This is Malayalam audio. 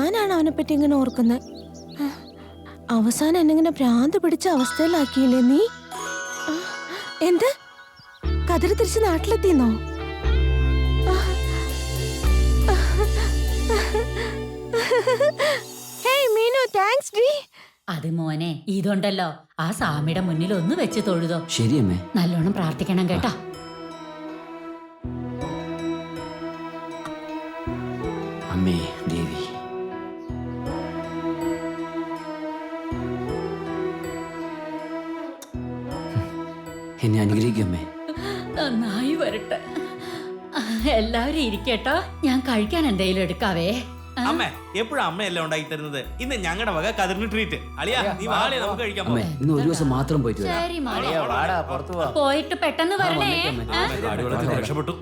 ഞാനാണ് അവനെ പറ്റി ഇങ്ങനെ ഓർക്കുന്നത്. അവസാനം എന്നെങ്ങനെ ഭ്രാന്ത് പിടിച്ച അവസ്ഥയിലാക്കിയില്ലേ നീ? എന്ത് കതിര് തിരിച്ച് നാട്ടിലെത്തിന്നോ? ഹേയ് മീനു, താങ്ക്സ് ഡി. അത് മോനെ ഇതുണ്ടല്ലോ ആ സ്വാമിയുടെ മുന്നിൽ ഒന്ന് വെച്ച് തൊഴുതോ. ശരിയമ്മേ. നല്ലോണം പ്രാർത്ഥിക്കണം കേട്ടോ. അമ്മേ ദേവി, എന്നെ അനുഗ്രഹിക്കമ്മേ. നന്നായി വരട്ടെ. എല്ലാവരും ഇരിക്കട്ടോ, ഞാൻ കഴിക്കാൻ എന്തെങ്കിലും എടുക്കാവേ. അമ്മ എപ്പോഴും അമ്മയല്ല ഉണ്ടാക്കി തരുന്നത്. ഇന്ന് ഞങ്ങളുടെ വക കതിരിന് ട്രീറ്റ്. അളിയാ നീ വാളിയെ നമുക്ക് കഴിക്കാൻ അമ്മേ പോകാം. ഇന്ന് ഒരു ദിവസം മാത്രം പോയിട്ട് വരാം. ശരി മോനെ, പോയിട്ട് പെട്ടെന്ന് വരണേ. കാടുവെള്ളത്തിൽ രക്ഷപ്പെട്ടു.